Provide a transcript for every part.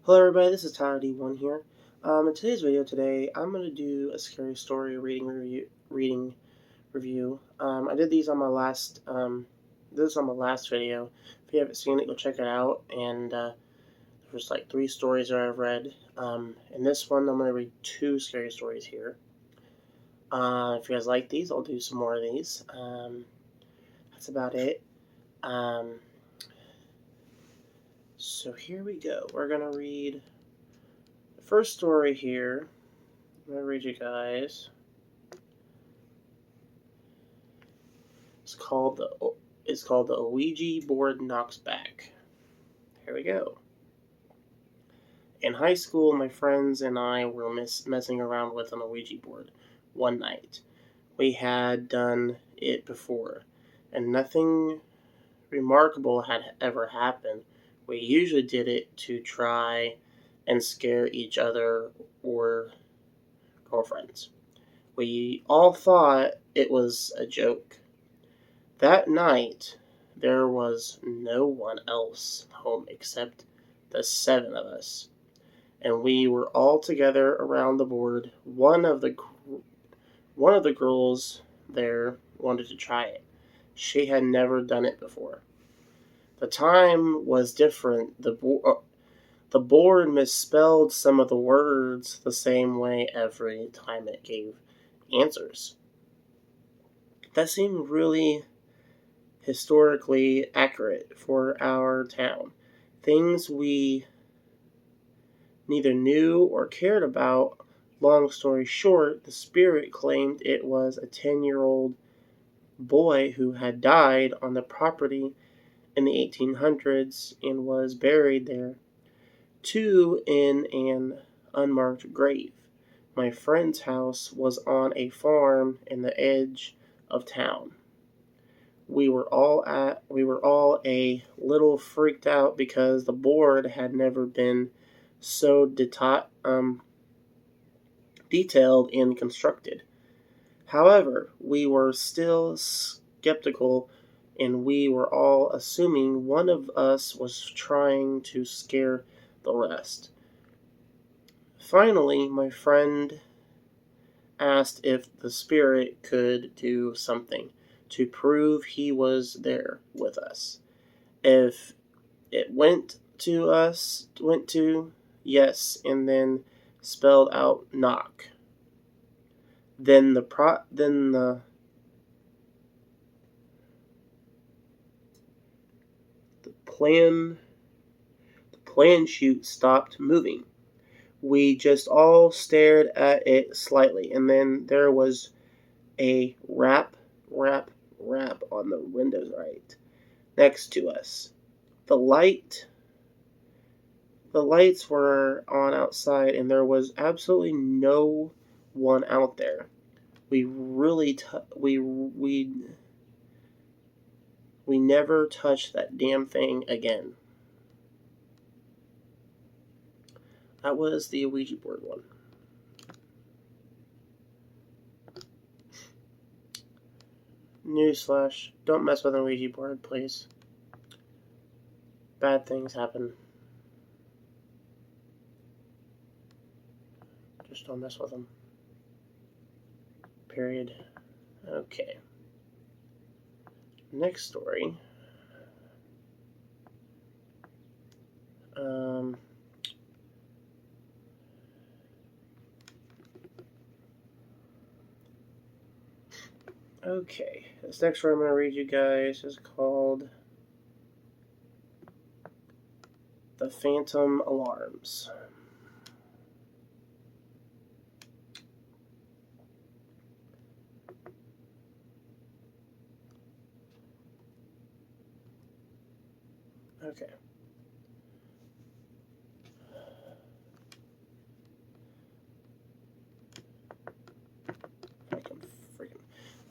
Hello everybody, this is Tyler D1 here. In today's video I'm going to do a scary story reading review. I did these on my last video. If you haven't seen it, go check it out. And there's like 3 stories that I've read. In this one, I'm going to read 2 scary stories here. If you guys like these, I'll do some more of these. That's about it. So here we go. We're going to read the first story here. I'm going to read you guys. It's called the Ouija Board Knocks Back. Here we go. In high school, my friends and I were messing around with an Ouija board one night. We had done it before, and nothing remarkable had ever happened. We usually did it to try and scare each other or girlfriends. We all thought it was a joke. That night, there was no one else home except the 7 of us, and we were all together around the board. One of the girls there wanted to try it. She had never done it before. The time was different. The board misspelled some of the words the same way every time it gave answers. That seemed really historically accurate for our town. Things we neither knew or cared about. Long story short, the spirit claimed it was a 10-year-old boy who had died on the property in the 1800s and was buried there, too, in an unmarked grave. My friend's house was on a farm in the edge of town. We were all a little freaked out because the board had never been so detailed and constructed. However, we were still skeptical, and we were all assuming one of us was trying to scare the rest. Finally, my friend asked if the spirit could do something to prove he was there with us. If it went to yes, and then spelled out knock. Then the plan chute stopped moving. We just all stared at it slightly, and then there was a rap, rap, rap on the window right next to us. The lights were on outside, and there was absolutely no one out there. We never touched that damn thing again. That was the Ouija board one. Newsflash: don't mess with an Ouija board, please. Bad things happen. Just don't mess with them. Period. Okay. Next story. Okay. This next story I'm going to read you guys is called The Phantom Alarms. Okay.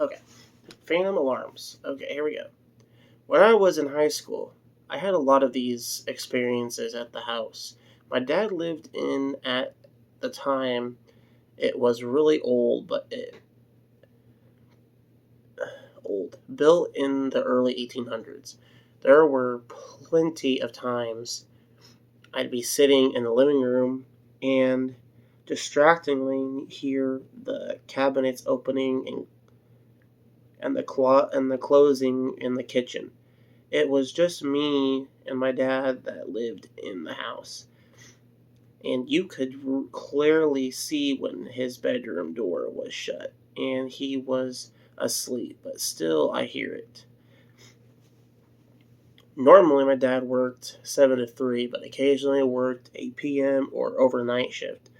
Okay. Phantom alarms. Okay, here we go. When I was in high school, I had a lot of these experiences at the house. My dad lived in at the time. It was really old, built in the early 1800s. There were plenty of times I'd be sitting in the living room and distractingly hear the cabinets opening and the closing in the kitchen. It was just me and my dad that lived in the house. And you could clearly see when his bedroom door was shut and he was asleep, but still I hear it. Normally my dad worked 7 to 3, but occasionally worked 8 p.m. or overnight shift.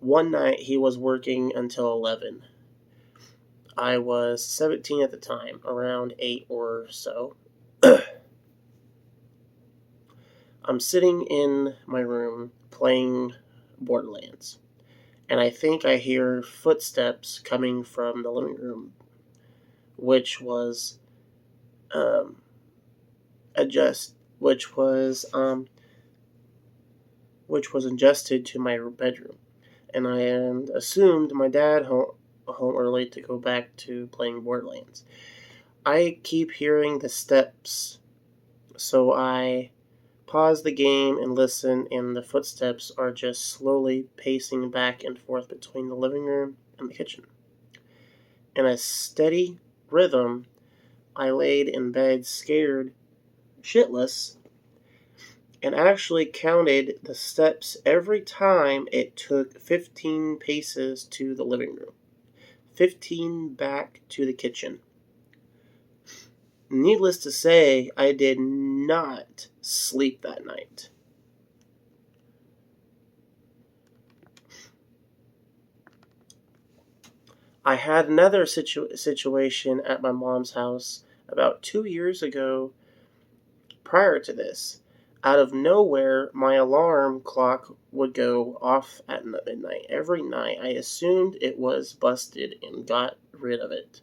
One night he was working until 11. I was 17 at the time, around 8 or so. I'm sitting in my room playing Borderlands, and I think I hear footsteps coming from the living room, which was um, which was adjusted to my bedroom, and I assumed my dad home early to go back to playing Borderlands. I keep hearing the steps, so I pause the game and listen, and the footsteps are just slowly pacing back and forth between the living room and the kitchen. In a steady rhythm, I laid in bed scared shitless and actually counted the steps every time it took 15 paces to the living room, 15 back to the kitchen. Needless to say, I did not sleep that night. I had another situation at my mom's house about 2 years ago prior to this. Out of nowhere, my alarm clock would go off at midnight every night. I assumed it was busted and got rid of it.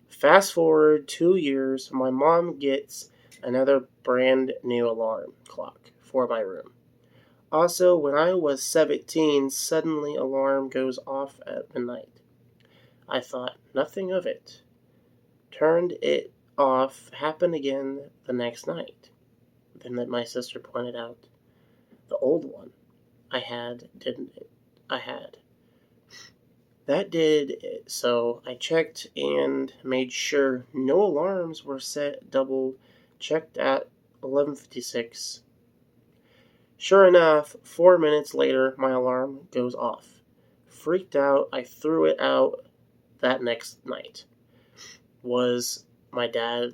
Fast forward 2 years, my mom gets another brand new alarm clock for my room. Also, when I was 17, suddenly alarm goes off at midnight. I thought nothing of it. Turned it off, happened again the next night. Then that my sister pointed out, the old one I had didn't it? I had. That did it, so I checked and made sure no alarms were set, double checked at 11:56. Sure enough, 4 minutes later my alarm goes off. Freaked out, I threw it out that next night. Was my dad's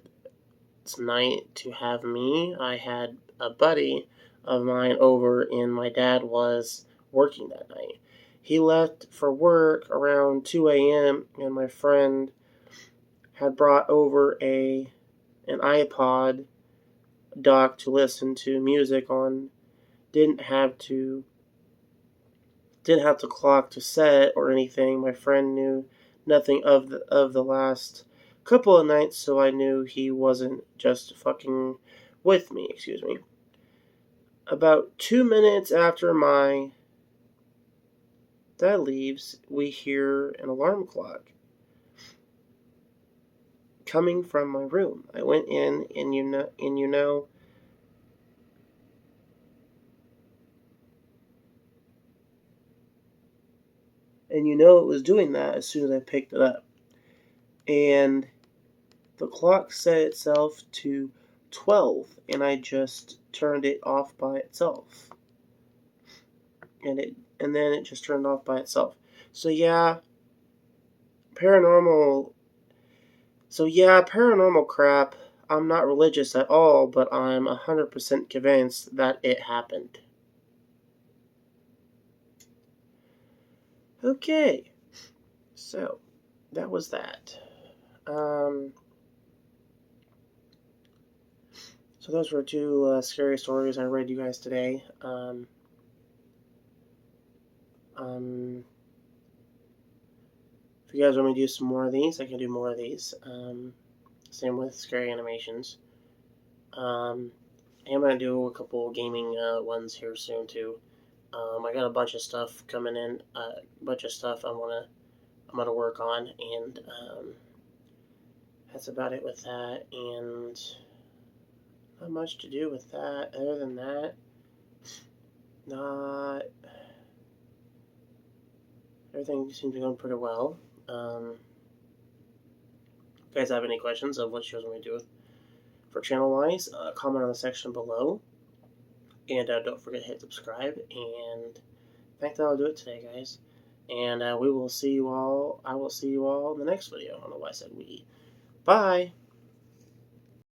night to have me. I had a buddy of mine over, and my dad was working that night. He left for work around 2 a.m., and my friend had brought over an iPod dock to listen to music on. Didn't have to clock to set or anything. My friend knew nothing of the last couple of nights, so I knew he wasn't just fucking with me. Excuse me. About 2 minutes after my dad leaves, we hear an alarm clock coming from my room. I went in, and you know, it was doing that as soon as I picked it up. And the clock set itself to 12, and I just turned it off by itself. And then it just turned off by itself. So yeah, paranormal crap. I'm not religious at all, but I'm 100% convinced that it happened. Okay, so that was that. So those were two scary stories I read you guys today. If you guys want me to do some more of these, I can do more of these. Same with scary animations. I'm gonna do a couple gaming ones here soon too. I got a bunch of stuff coming in, a bunch of stuff I'm gonna work on, and that's about it with that. And not much to do with that. Other than that, not... Everything seems to be going pretty well. If you guys have any questions of what you guys want me to do for channel-wise, comment on the section below. And don't forget to hit subscribe. And I think that'll do it today, guys. And we will see you all. I will see you all in the next video. I don't know why I said we. Bye.